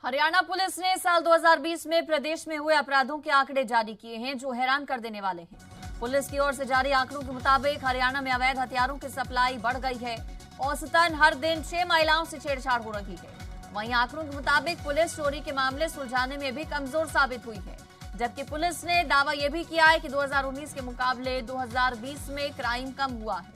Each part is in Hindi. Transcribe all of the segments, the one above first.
हरियाणा पुलिस ने साल 2020 में प्रदेश में हुए अपराधों के आंकड़े जारी किए हैं जो हैरान कर देने वाले हैं। पुलिस की ओर से जारी आंकड़ों के मुताबिक हरियाणा में अवैध हथियारों की सप्लाई बढ़ गई है। औसतन हर दिन 6 महिलाओं से छेड़छाड़ हो रही है। वहीं आंकड़ों के मुताबिक पुलिस चोरी के मामले सुलझाने में भी कमजोर साबित हुई है। जबकि पुलिस ने दावा यह भी किया है कि 2019 के मुकाबले 2020 में क्राइम कम हुआ है।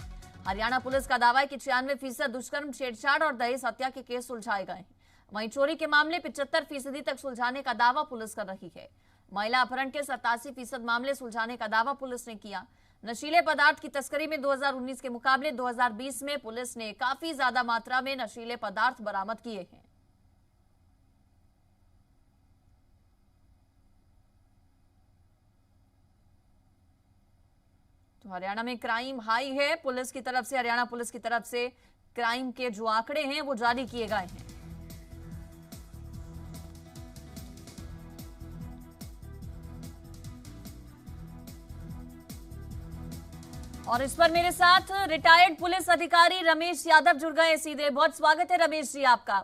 हरियाणा पुलिस का दावा है कि 96% दुष्कर्म, छेड़छाड़ और दहेज हत्या के केस सुलझाए गए हैं। वहीं चोरी के मामले 75% तक सुलझाने का दावा पुलिस कर रही है। महिला अपहरण के 87% मामले सुलझाने का दावा पुलिस ने किया। नशीले पदार्थ की तस्करी में 2019 के मुकाबले 2020 में पुलिस ने काफी ज्यादा मात्रा में नशीले पदार्थ बरामद किए हैं। तो हरियाणा में क्राइम हाई है। पुलिस की तरफ से, हरियाणा पुलिस की तरफ से क्राइम के जो आंकड़े हैं वो जारी किए गए हैं। और इस पर मेरे साथ रिटायर्ड पुलिस अधिकारी रमेश यादव जुड़ गए सीधे। बहुत स्वागत है रमेश जी आपका।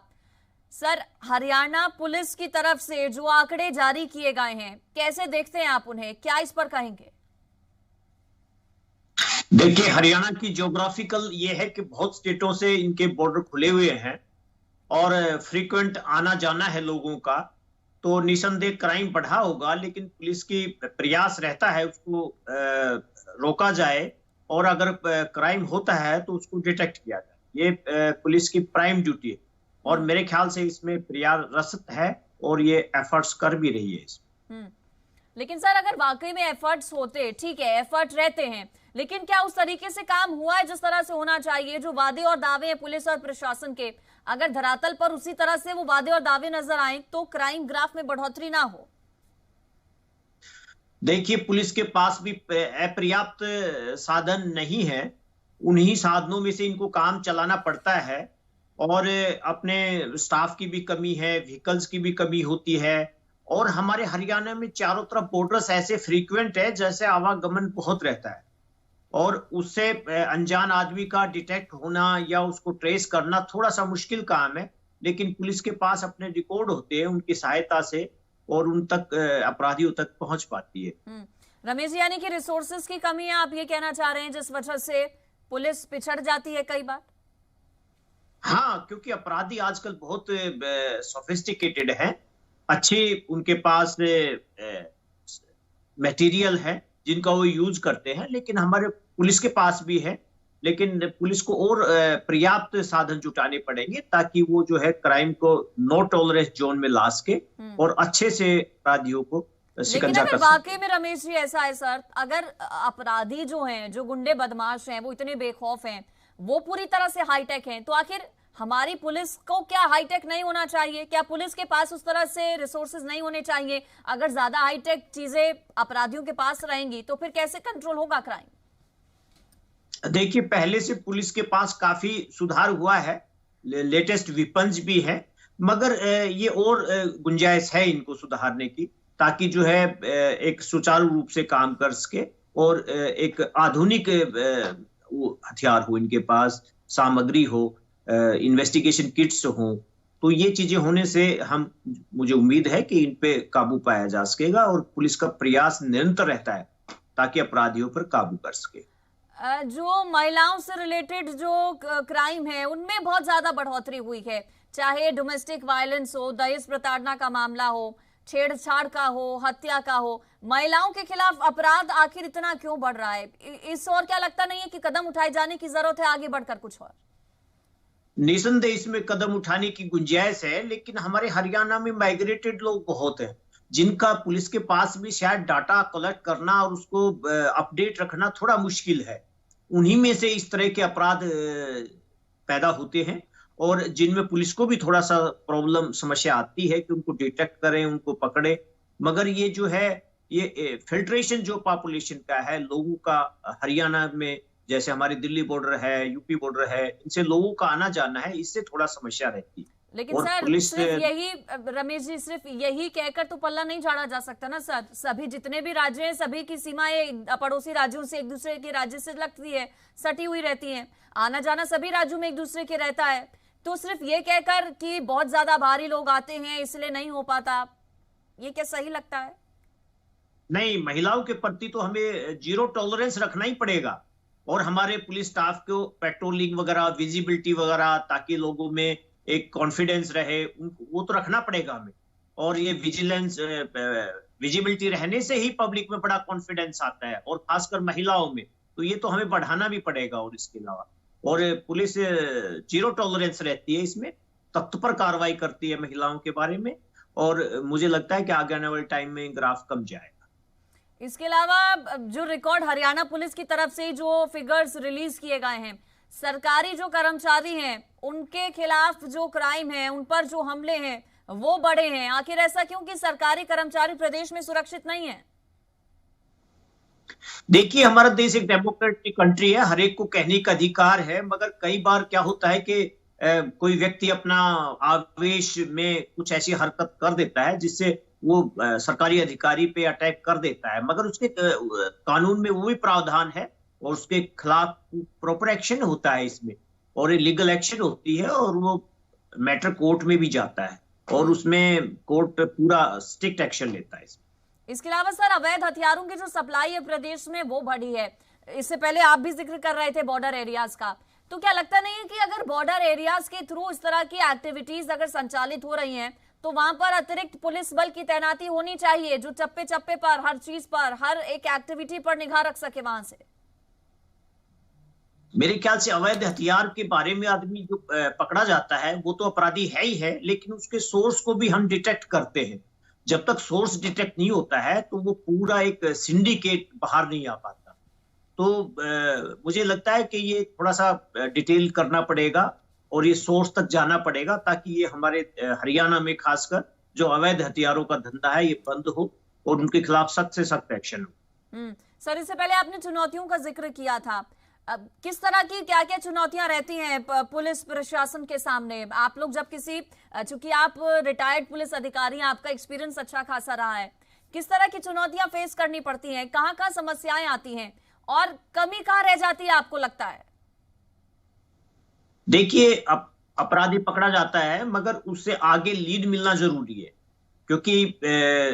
सर, हरियाणा पुलिस की तरफ से जो आंकड़े जारी किए गए हैं, कैसे देखते हैं आप उन्हें, क्या इस पर कहेंगे? देखिए, हरियाणा की ज्योग्राफिकल ये है कि बहुत स्टेटों से इनके बॉर्डर खुले हुए हैं और फ्रीक्वेंट आना जाना है लोगों का, तो निसंदेह क्राइम बढ़ा होगा। लेकिन पुलिस की प्रयास रहता है उसको रोका जाए और अगर क्राइम होता है तो उसको डिटेक्ट किया जाए। ये पुलिस की प्राइम ड्यूटी है और मेरे ख्याल से इसमें प्रयासरत है और ये एफर्ट्स कर भी रही है इसमें। लेकिन सर, अगर वाकई में एफर्ट्स होते, ठीक है एफर्ट रहते हैं, लेकिन क्या उस तरीके से काम हुआ है जिस तरह से होना चाहिए? जो वादे और दावे हैं पुलिस और प्रशासन के, अगर धरातल पर उसी तरह से वो वादे और दावे नजर आए तो क्राइम ग्राफ में बढ़ोतरी ना हो। देखिए, पुलिस के पास भी अपर्याप्त साधन नहीं है। उन्हीं साधनों में से इनको काम चलाना पड़ता है और अपने स्टाफ की भी कमी है, व्हीकल्स की भी कमी होती है। और हमारे हरियाणा में चारों तरफ बॉर्डर्स ऐसे फ्रीक्वेंट है जैसे आवागमन बहुत रहता है और उससे अनजान आदमी का डिटेक्ट होना या उसको ट्रेस करना थोड़ा सा मुश्किल काम है। लेकिन पुलिस के पास अपने रिकॉर्ड होते हैं, उनकी सहायता से और उन तक अपराधियों तक पहुंच पाती है। रमेश जी, यानी कि रिसोर्सेज की कमी है, आप ये कहना चाह रहे हैं, जिस वजह से पुलिस पिछड़ जाती है कई बार? हाँ, क्योंकि अपराधी आजकल बहुत सोफिस्टिकेटेड हैं, अच्छे उनके पास मटेरियल है जिनका वो यूज करते हैं। लेकिन हमारे पुलिस के पास भी है, लेकिन पुलिस को और पर्याप्त साधन जुटाने पड़ेंगे ताकि वो जो है क्राइम को नो टॉलरेंस जोन में ला सके और अच्छे से अपराधियों को शिकंजा कर सके। वाकई में रमेश जी ऐसा है सर, अगर अपराधी जो हैं, जो गुंडे बदमाश हैं, वो इतने बेखौफ हैं, वो पूरी तरह से हाईटेक हैं, तो आखिर हमारी पुलिस को क्या हाईटेक नहीं होना चाहिए? क्या पुलिस के पास उस तरह से रिसोर्सेज नहीं होने चाहिए? अगर ज्यादा हाईटेक चीजें अपराधियों के पास रहेंगी तो फिर कैसे कंट्रोल होगा क्राइम? देखिए, पहले से पुलिस के पास काफी सुधार हुआ है, लेटेस्ट वेपन्स भी है, मगर ये और गुंजाइश है इनको सुधारने की ताकि जो है एक सुचारू रूप से काम कर सके और एक आधुनिक हथियार हो इनके पास, सामग्री हो, इन्वेस्टिगेशन किट्स हो। तो ये चीजें होने से मुझे उम्मीद है कि इन पे काबू पाया जा सकेगा और पुलिस का प्रयास निरंतर रहता है ताकि अपराधियों पर काबू कर सके। जो महिलाओं से रिलेटेड जो क्राइम है उनमें बहुत ज्यादा बढ़ोतरी हुई है, चाहे डोमेस्टिक वायलेंस हो, दहेज प्रताड़ना का मामला हो, छेड़छाड़ का हो, हत्या का हो। महिलाओं के खिलाफ अपराध आखिर इतना क्यों बढ़ रहा है? इस और क्या लगता नहीं है कि कदम उठाए जाने की जरूरत है आगे बढ़कर कुछ और? निसंदेह इसमें कदम उठाने की गुंजाइश है, लेकिन हमारे हरियाणा में माइग्रेटेड लोग बहुत हैं जिनका पुलिस के पास भी शायद डाटा कलेक्ट करना और उसको अपडेट रखना थोड़ा मुश्किल है। उन्हीं में से इस तरह के अपराध पैदा होते हैं और जिनमें पुलिस को भी थोड़ा सा प्रॉब्लम, समस्या आती है कि उनको डिटेक्ट करें, उनको पकड़े। मगर ये जो है, ये फिल्ट्रेशन जो पॉपुलेशन का है लोगों का, हरियाणा में जैसे हमारी दिल्ली बॉर्डर है, यूपी बॉर्डर है, इनसे लोगों का आना जाना है, इससे थोड़ा समस्या रहती है। लेकिन सर, सिर्फ यही रमेश जी, सिर्फ यही कहकर तो पल्ला नहीं झाड़ा जा सकता ना सर। सभी जितने भी राज्य हैं, सभी की सीमाएं पड़ोसी राज्यों से, एक दूसरे के राज्य से लगती है, सटी हुई रहती हैं। आना जाना सभी राज्यों में एक दूसरे के रहता है। तो सिर्फ ये कहकर कि बहुत ज्यादा भारी लोग आते हैं इसलिए नहीं हो पाता, ये क्या सही लगता है? नहीं, महिलाओं के प्रति तो हमें जीरो टॉलरेंस रखना ही पड़ेगा। और हमारे पुलिस स्टाफ को पेट्रोलिंग वगैरह, विजिबिलिटी वगैरह, ताकि लोगों में एक कॉन्फिडेंस रहे, वो तो रखना पड़ेगा हमें। और ये विजिलेंस, विजिबिलिटी रहने से ही पब्लिक में बड़ा कॉन्फिडेंस आता है, और खासकर महिलाओं में। तो ये तो हमें बढ़ाना भी पड़ेगा। और इसके अलावा और पुलिस जीरो टॉलरेंस रहती है इसमें, तत्पर कार्रवाई करती है महिलाओं के बारे में। और मुझे लगता है कि आगे आने वाले टाइम में ग्राफ कम जाएगा। इसके अलावा जो रिकॉर्ड हरियाणा पुलिस की तरफ से जो फिगर्स रिलीज किए गए हैं, सरकारी जो कर्मचारी हैं उनके खिलाफ जो क्राइम है, उन पर जो हमले हैं वो बढ़े हैं। आखिर ऐसा क्यों कि सरकारी कर्मचारी प्रदेश में सुरक्षित नहीं है? देखिए, हमारा देश एक डेमोक्रेटिक कंट्री है, हर एक को कहने का अधिकार है। मगर कई बार क्या होता है कि कोई व्यक्ति अपना आवेश में कुछ ऐसी हरकत कर देता है जिससे वो सरकारी अधिकारी पे अटैक कर देता है। मगर उसके कानून में वो भी प्रावधान है, और उसके खिलाफ प्रॉपर एक्शन होता है इसमें, और लीगल एक्शन होती है, और वो मैटर कोर्ट में भी जाता है, और उसमें कोर्ट पूरा स्ट्रिक्ट एक्शन लेता है इसमें। इसके अलावा सर, अवैध हथियारों की जो सप्लाई है प्रदेश में वो बढ़ी है। इससे पहले आप भी जिक्र कर रहे थे बॉर्डर एरियाज का, तो क्या लगता नहीं है कि अगर बॉर्डर एरियाज के थ्रू इस तरह की एक्टिविटीज अगर संचालित हो रही हैं तो वहां पर अतिरिक्त पुलिस बल की तैनाती होनी चाहिए, जो चप्पे चप्पे पर, हर चीज पर, हर एक एक्टिविटी पर निगाह रख सके वहां से? मेरे ख्याल से अवैध हथियार के बारे में आदमी जो पकड़ा जाता है वो तो अपराधी है ही है, लेकिन उसके सोर्स को भी हम डिटेक्ट करते हैं। जब तक सोर्स डिटेक्ट नहीं होता है तो वो पूरा एक सिंडिकेट बाहर नहीं आ पाता। तो मुझे लगता है कि ये थोड़ा सा डिटेल करना पड़ेगा, और ये सोर्स तक जाना पड़ेगा, ताकि ये हमारे हरियाणा में खासकर जो अवैध हथियारों का धंधा है ये बंद हो, और उनके खिलाफ सख्त से सख्त एक्शन हो। सर, इससे पहले आपने चुनौतियों का जिक्र किया था। अब किस तरह की क्या क्या चुनौतियां रहती हैं पुलिस प्रशासन के सामने? आप लोग जब किसी, चूंकि आप रिटायर्ड पुलिस अधिकारी हैं, आपका एक्सपीरियंस अच्छा खासा रहा है, किस तरह की चुनौतियां फेस करनी पड़ती हैं? कहाँ कहाँ समस्याएं आती हैं और कमी कहाँ रह जाती है आपको लगता है? देखिए, अपराधी पकड़ा जाता है, मगर उससे आगे लीड मिलना जरूरी है। क्योंकि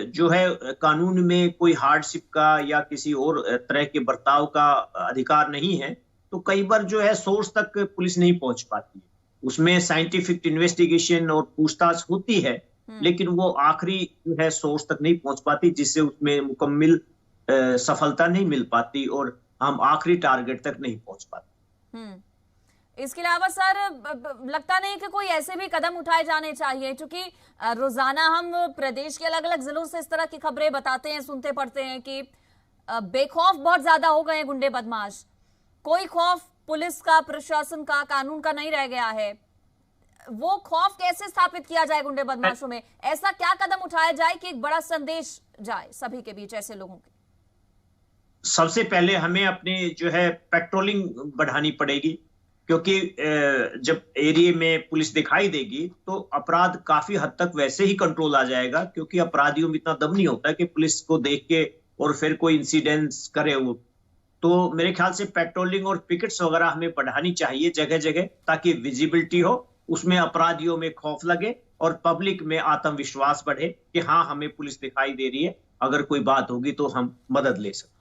जो है कानून में कोई हार्डशिप का या किसी और तरह के बर्ताव का अधिकार नहीं है, तो कई बार जो है सोर्स तक पुलिस नहीं पहुंच पाती है। उसमें साइंटिफिक इन्वेस्टिगेशन और पूछताछ होती है, लेकिन वो आखिरी जो है सोर्स तक नहीं पहुंच पाती, जिससे उसमें मुकम्मल सफलता नहीं मिल पाती, और हम आखिरी टारगेट तक नहीं पहुंच पाते। इसके अलावा सर, लगता नहीं कि कोई ऐसे भी कदम उठाए जाने चाहिए, क्योंकि रोजाना हम प्रदेश के अलग अलग जिलों से इस तरह की खबरें बताते हैं, सुनते पढ़ते हैं कि बेखौफ बहुत ज्यादा हो गए हैं गुंडे बदमाश। कोई खौफ पुलिस का, प्रशासन का, कानून का नहीं रह गया है। वो खौफ कैसे स्थापित किया जाए गुंडे बदमाशों में? ऐसा क्या कदम उठाया जाए कि एक बड़ा संदेश जाए सभी के बीच, ऐसे लोगों के? सबसे पहले हमें अपने जो है पेट्रोलिंग बढ़ानी पड़ेगी, क्योंकि जब एरिया में पुलिस दिखाई देगी तो अपराध काफी हद तक वैसे ही कंट्रोल आ जाएगा, क्योंकि अपराधियों में इतना दम नहीं होता कि पुलिस को देख के और फिर कोई इंसिडेंट्स करे वो। तो मेरे ख्याल से पेट्रोलिंग और पिकेट्स वगैरह हमें बढ़ानी चाहिए जगह जगह, ताकि विजिबिलिटी हो, उसमें अपराधियों में खौफ लगे और पब्लिक में आत्मविश्वास बढ़े कि हाँ, हमें पुलिस दिखाई दे रही है, अगर कोई बात होगी तो हम मदद ले सकते।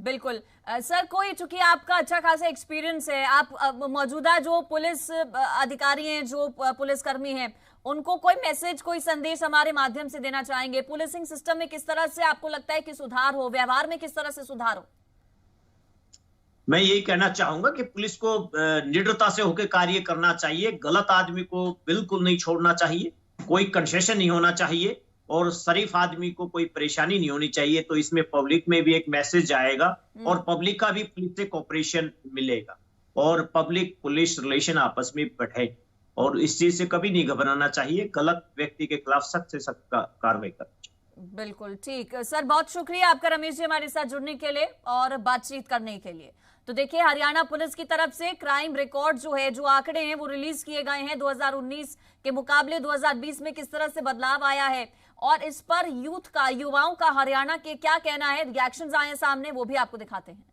बिल्कुल सर, कोई, चूंकि आपका अच्छा खासा एक्सपीरियंस है, आप मौजूदा जो पुलिस अधिकारी हैं, जो पुलिसकर्मी हैं, उनको कोई मैसेज, कोई संदेश हमारे माध्यम से देना चाहेंगे? पुलिसिंग सिस्टम में किस तरह से आपको लगता है कि सुधार हो, व्यवहार में किस तरह से सुधार हो? मैं यही कहना चाहूंगा कि पुलिस को निडरता से होकर कार्य करना चाहिए, गलत आदमी को बिल्कुल नहीं छोड़ना चाहिए, कोई कंसेशन नहीं होना चाहिए, और शरीफ आदमी को कोई परेशानी नहीं होनी चाहिए। तो इसमें पब्लिक में भी एक मैसेज आएगा, और पब्लिक का भी पुलिस से कोऑपरेशन मिलेगा, और पब्लिक पुलिस रिलेशन आपस में बढ़े, और इस चीज से कभी नहीं घबराना चाहिए। गलत व्यक्ति के खिलाफ सख्त से सख्त कार्रवाई करनी चाहिए। बिल्कुल ठीक सर, बहुत शुक्रिया आपका रमेश जी हमारे साथ जुड़ने के लिए और बातचीत करने के लिए। तो देखिए, हरियाणा पुलिस की तरफ से क्राइम रिकॉर्ड जो है, जो आंकड़े हैं वो रिलीज किए गए हैं। 2019 के मुकाबले 2020 में किस तरह से बदलाव आया है, और इस पर यूथ का, युवाओं का हरियाणा के क्या कहना है, रिएक्शंस आए हैं सामने, वो भी आपको दिखाते हैं।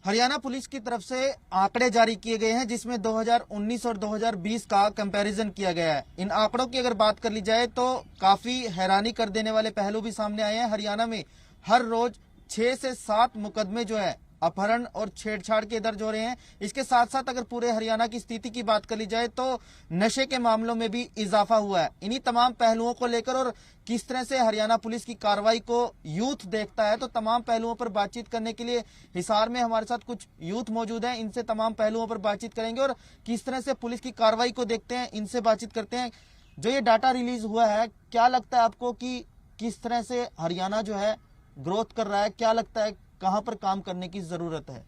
हरियाणा पुलिस की तरफ से आंकड़े जारी किए गए हैं जिसमें 2019 और 2020 का कंपैरिजन किया गया है। इन आंकड़ों की अगर बात कर ली जाए तो काफी हैरानी कर देने वाले पहलू भी सामने आए हैं। हरियाणा में हर रोज 6 से 7 मुकदमे जो है अपहरण और छेड़छाड़ के दर्ज हो रहे हैं। इसके साथ साथ अगर पूरे हरियाणा की स्थिति की बात कर ली जाए तो नशे के मामलों में भी इजाफा हुआ है। इन्हीं तमाम पहलुओं को लेकर और किस तरह से हरियाणा पुलिस की कार्रवाई को यूथ देखता है, तो तमाम पहलुओं पर बातचीत करने के लिए हिसार में हमारे साथ कुछ यूथ मौजूद हैं। इनसे तमाम पहलुओं पर बातचीत करेंगे और किस तरह से पुलिस की कार्रवाई को देखते हैं, इनसे बातचीत करते हैं। जो ये डाटा रिलीज हुआ है, क्या लगता है आपको कि किस तरह से हरियाणा जो है ग्रोथ कर रहा है? क्या लगता है कहां पर काम करने की जरूरत है?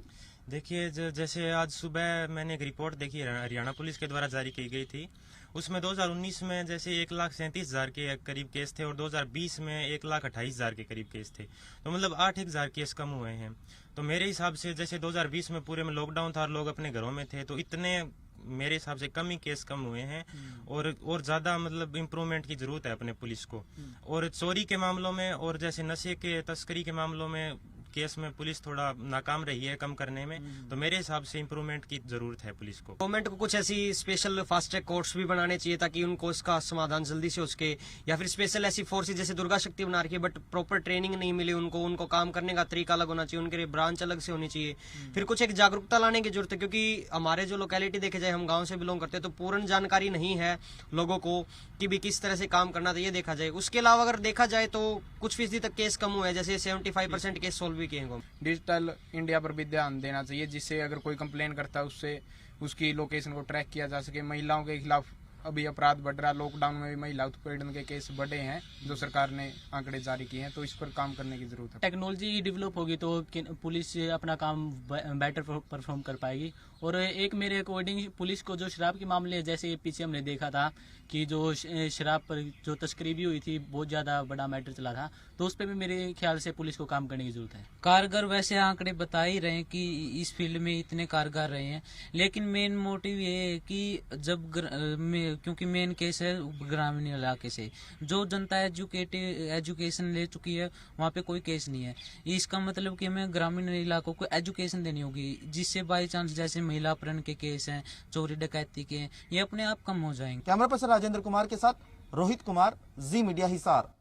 देखिए, जैसे आज सुबह मैंने एक रिपोर्ट देखी हरियाणा पुलिस के द्वारा जारी की गई थी। उसमें 2019 में जैसे 1,37,000 के करीब केस थे और 2020 में 1,28,000 के करीब केस थे। तो मतलब 8,000 केस कम हुए हैं। तो मेरे हिसाब से जैसे 2020 में पूरे में लॉकडाउन था और लोग अपने घरों में थे, तो इतने मेरे हिसाब से कम ही केस कम हुए हैं और ज्यादा मतलब इम्प्रूवमेंट की जरूरत है अपने पुलिस को। और चोरी के मामलों में और जैसे नशे के तस्करी के मामलों में केस में पुलिस थोड़ा नाकाम रही है कम करने में। तो मेरे हिसाब से इम्प्रूवमेंट की जरूरत है पुलिस को। गवर्नमेंट को कुछ ऐसी स्पेशल फास्ट ट्रैक कोर्ट्स भी बनाने चाहिए ताकि उनको इसका समाधान जल्दी से हो सके, या फिर स्पेशल ऐसी फोर्सेज जैसे दुर्गा शक्ति बना रखी है बट प्रॉपर ट्रेनिंग नहीं मिली उनको काम करने का तरीका अलग होना चाहिए, उनके लिए ब्रांच अलग से होनी चाहिए। फिर कुछ एक जागरूकता लाने की जरूरत है, क्योंकि हमारे जो लोकेलिटी देखे जाए, हम गाँव से बिलोंग करते हैं, तो पूर्ण जानकारी नहीं है लोगों को कि भी किस तरह से काम करना चाहिए देखा जाए। उसके अलावा अगर देखा जाए तो कुछ फीसदी तक केस कम हुए हैं, जैसे 75% केस सोल्व भी किए हैं। डिजिटल इंडिया पर भी ध्यान देना चाहिए, जिससे अगर कोई कंप्लेन करता है उससे उसकी लोकेशन को ट्रैक किया जा सके। महिलाओं के खिलाफ अभी अपराध बढ़ रहा है, लॉकडाउन में भी महिला उत्पीड़न के केस बढ़े हैं जो सरकार ने आंकड़े जारी किए हैं, तो इस पर काम करने की जरूरत है। टेक्नोलॉजी डेवलप होगी तो पुलिस अपना काम बेटर परफॉर्म कर पाएगी। और एक मेरे अकॉर्डिंग पुलिस को जो शराब के मामले, जैसे पीछे हमने देखा था कि जो शराब पर जो तस्करी भी हुई थी, बहुत ज्यादा बड़ा मैटर चला था, तो उस पर भी मेरे ख्याल से पुलिस को काम करने की जरूरत है। कारगर वैसे आंकड़े बता ही रहे हैं कि इस फील्ड में इतने कारगर रहे हैं, लेकिन मेन मोटिव ये है कि जब क्योंकि मेन केस है ग्रामीण इलाके से, जो जनता एजुकेशन ले चुकी है वहाँ पे कोई केस नहीं है। इसका मतलब कि हमें ग्रामीण इलाकों को एजुकेशन देनी होगी, जिससे बाई चांस जैसे महिला अपहरण के केस हैं, चोरी डकैती के, ये अपने आप कम हो जाएंगे। कैमरा पर्सन राजेंद्र कुमार के साथ रोहित कुमार, जी मीडिया हिसार।